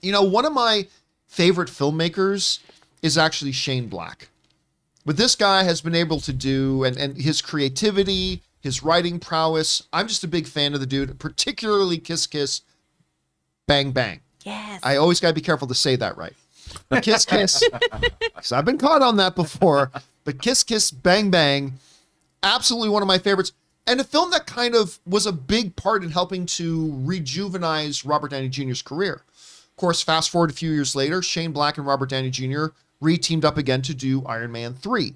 You know, one of my favorite filmmakers is actually Shane Black. What this guy has been able to do, and his creativity, his writing prowess, I'm just a big fan of the dude, particularly Kiss Kiss, Bang Bang. Yes. I always got to be careful to say that right. Kiss Kiss, because I've been caught on that before, but Kiss Kiss, Bang Bang, absolutely one of my favorites. And a film that kind of was a big part in helping to rejuvenize Robert Downey Jr.'s career. Of course, fast forward a few years later, Shane Black and Robert Downey Jr. re-teamed up again to do Iron Man 3,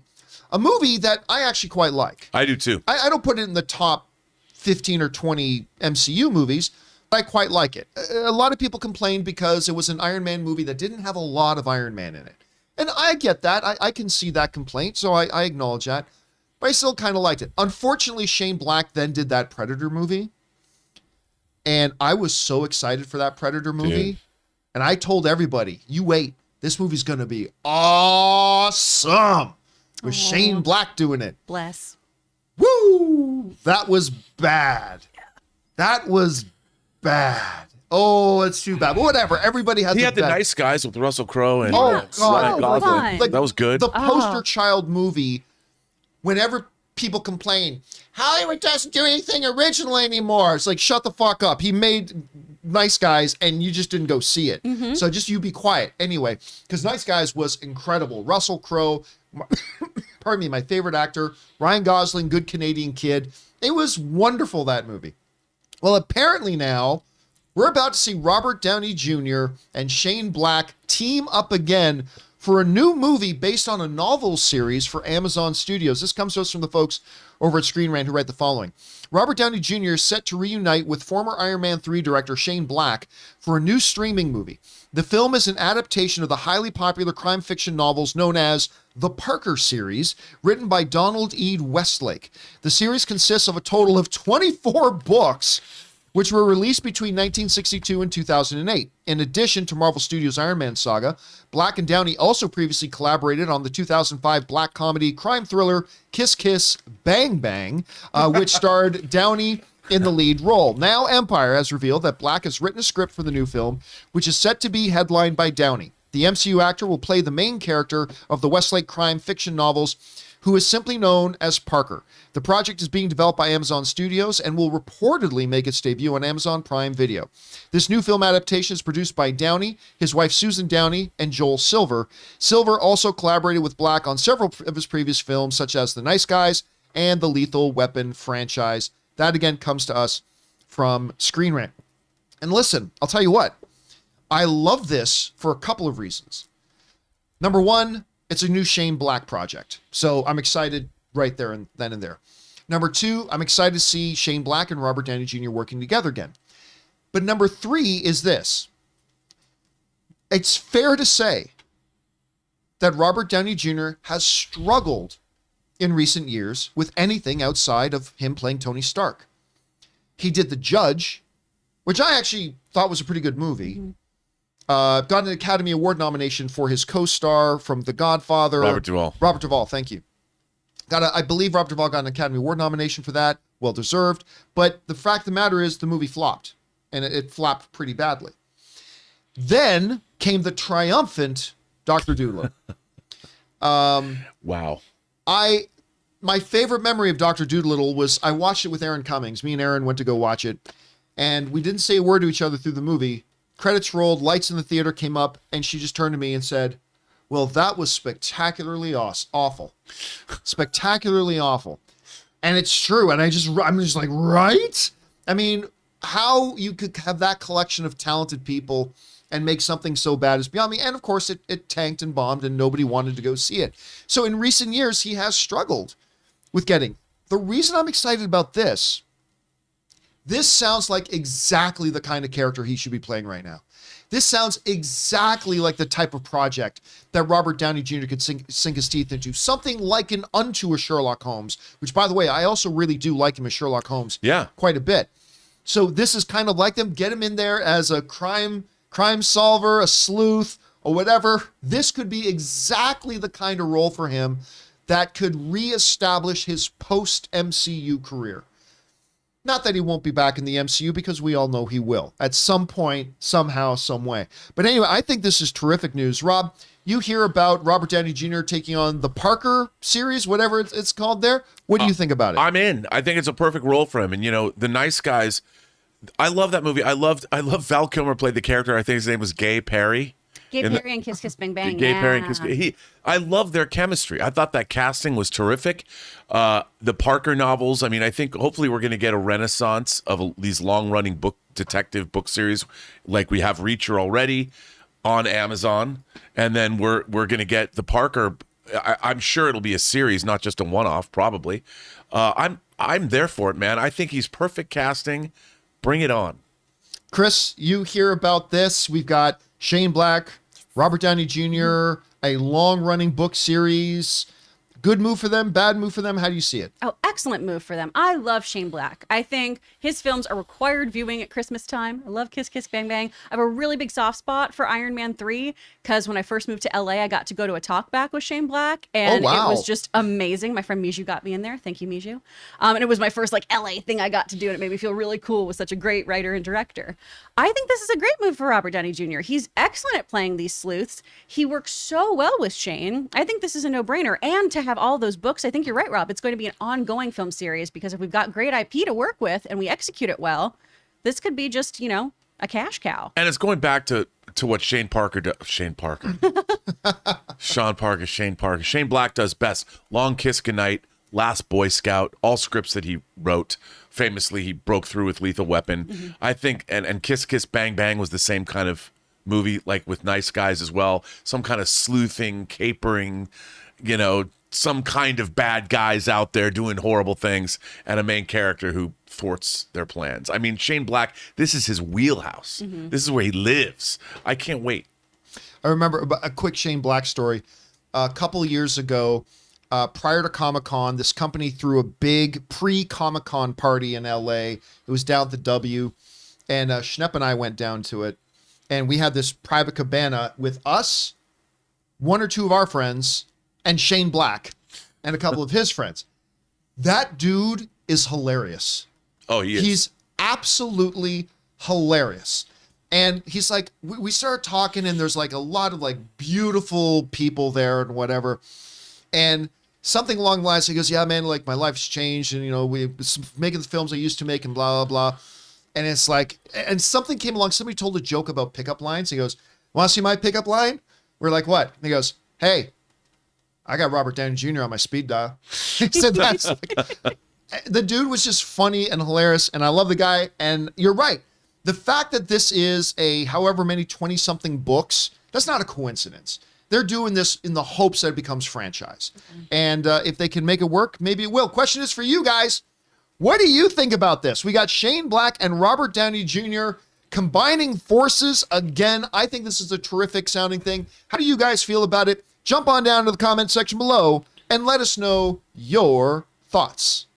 a movie that I actually quite like. I do too. I don't put it in the top 15 or 20 MCU movies, but I quite like it. A lot of people complained because it was an Iron Man movie that didn't have a lot of Iron Man in it. And I get that. I can see that complaint, so I acknowledge that. But I still kind of liked it. Unfortunately, Shane Black then did that Predator movie. And I was so excited for that Predator movie. Dude. And I told everybody, you wait, this movie's going to be awesome. With Shane Black doing it. Bless. Woo! That was bad. That was bad. Oh, it's too bad. But whatever. Everybody has He a had the bad- Nice Guys with Russell Crowe and Oh, God. Ryan Gosling. fun. Like, that was good. The poster child movie, whenever people complain, Hollywood doesn't do anything original anymore. It's like, shut the fuck up. He made Nice Guys and you just didn't go see it. So just you be quiet. Anyway, because Nice Guys was incredible. Russell Crowe, pardon me, my favorite actor, Ryan Gosling, good Canadian kid. It was wonderful, that movie. Well, apparently now, we're about to see Robert Downey Jr. and Shane Black team up again for a new movie based on a novel series for Amazon Studios. This comes to us from the folks over at Screen Rant who write the following. Robert Downey Jr. is set to reunite with former Iron Man 3 director Shane Black for a new streaming movie. The film is an adaptation of the highly popular crime fiction novels known as the Parker series, written by Donald E. Westlake. The series consists of a total of 24 books, which were released between 1962 and 2008. In addition to Marvel Studios' Iron Man saga, Black and Downey also previously collaborated on the 2005 black comedy crime thriller Kiss Kiss Bang Bang, which starred Downey in the lead role. Now Empire has revealed that Black has written a script for the new film, which is set to be headlined by Downey. The MCU actor will play the main character of the Westlake crime fiction novels, who is simply known as Parker. The project is being developed by Amazon Studios and will reportedly make its debut on Amazon Prime Video. This new film adaptation is produced by Downey, his wife Susan Downey, and Joel Silver. Silver also collaborated with Black on several of his previous films, such as The Nice Guys and the Lethal Weapon franchise. That again comes to us from Screen Rant. And listen, I'll tell you what, I love this for a couple of reasons. Number one, it's a new Shane Black project. So I'm excited right there and then and there. Number two, I'm excited to see Shane Black and Robert Downey Jr. working together again. But number three is this. It's fair to say that Robert Downey Jr. has struggled in recent years with anything outside of him playing Tony Stark. He did The Judge, which I actually thought was a pretty good movie. Got an Academy Award nomination for his co-star from The Godfather. Robert Duvall. Robert Duvall, thank you. I believe Robert Duvall got an Academy Award nomination for that. Well deserved. But the fact of the matter is the movie flopped. And it flopped pretty badly. Then came the triumphant Dr. Dolittle. Wow. My favorite memory of Dr. Dolittle was I watched it with Aaron Cummings. Me and Aaron went to go watch it. And we didn't say a word to each other through the movie. Credits rolled, lights in the theater came up, and she just turned to me and said, well, that was spectacularly awful. Spectacularly awful. And it's true. And I'm just like, right? I mean, how you could have that collection of talented people and make something so bad is beyond me. And of course, it tanked and bombed and nobody wanted to go see it. So in recent years, he has struggled with getting. The reason I'm excited about this sounds like exactly the kind of character he should be playing right now. This sounds exactly like the type of project that Robert Downey Jr. could sink his teeth into. Something like an Unto a Sherlock Holmes, which, by the way, I also really do like him as Sherlock Holmes quite a bit. So this is kind of like them. Get him in there as a crime solver, a sleuth, or whatever. This could be exactly the kind of role for him that could reestablish his post-MCU career. Not that he won't be back in the MCU, because we all know he will at some point, somehow, some way. But anyway, I think this is terrific news. Rob, you hear about Robert Downey Jr. taking on the Parker series, whatever it's called there. What do you think about it? I'm in. I think it's a perfect role for him. And, The Nice Guys, I love that movie. I love Val Kilmer played the character. I think his name was Gay Perry. Gay Perry and Kiss Kiss Bang Bang. Gay Perry and Kiss. I love their chemistry. I thought that casting was terrific. The Parker novels. I mean, I think hopefully we're going to get a renaissance of these long-running detective book series, like we have Reacher already on Amazon, and then we're going to get the Parker. I'm sure it'll be a series, not just a one-off. Probably. I'm there for it, man. I think he's perfect casting. Bring it on. Chris, you hear about this. We've got Shane Black, Robert Downey Jr., a long-running book series. Good move for them, bad move for them. How do you see it? Oh, excellent move for them. I love Shane Black. I think his films are required viewing at Christmas time. I love Kiss Kiss Bang Bang. I have a really big soft spot for Iron Man 3 because when I first moved to LA, I got to go to a talk back with Shane Black, and It was just amazing. My friend Miju got me in there. Thank you, Miju. And it was my first LA thing I got to do, and it made me feel really cool with such a great writer and director. I think this is a great move for Robert Downey Jr. He's excellent at playing these sleuths. He works so well with Shane. I think this is a no-brainer. And to have all those books, I think you're right, Rob. It's going to be an ongoing film series because if we've got great IP to work with and we execute it well, this could be just, a cash cow. And it's going back to what Shane Black does best. Long Kiss Goodnight, Last Boy Scout, all scripts that he wrote. Famously, he broke through with Lethal Weapon. Mm-hmm. I think, and Kiss Kiss Bang Bang was the same kind of movie, like with Nice Guys as well. Some kind of sleuthing, capering, some kind of bad guys out there doing horrible things, and a main character who thwarts their plans. I mean, Shane Black, this is his wheelhouse. Mm-hmm. This is where he lives. I can't wait. I remember a quick Shane Black story. A couple of years ago, prior to Comic-Con, this company threw a big pre-Comic-Con party in LA. It was down at the W, and Schnepp and I went down to it, and we had this private cabana with us, one or two of our friends, and Shane Black, and a couple of his friends. That dude is hilarious. Oh, he is. He's absolutely hilarious. And he's like, we start talking, and there's a lot of beautiful people there and whatever. And something along the lines, he goes, yeah, man, my life's changed, and we making the films I used to make and blah, blah, blah. And it's and something came along, somebody told a joke about pickup lines. He goes, want to see my pickup line? We're like, what? And he goes, hey, I got Robert Downey Jr. on my speed dial. He said that's the dude was just funny and hilarious, and I love the guy. And you're right. The fact that this is a however many 20-something books, that's not a coincidence. They're doing this in the hopes that it becomes franchise. Mm-hmm. And if they can make it work, maybe it will. Question is for you guys. What do you think about this? We got Shane Black and Robert Downey Jr. combining forces again. I think this is a terrific sounding thing. How do you guys feel about it? Jump on down to the comment section below and let us know your thoughts.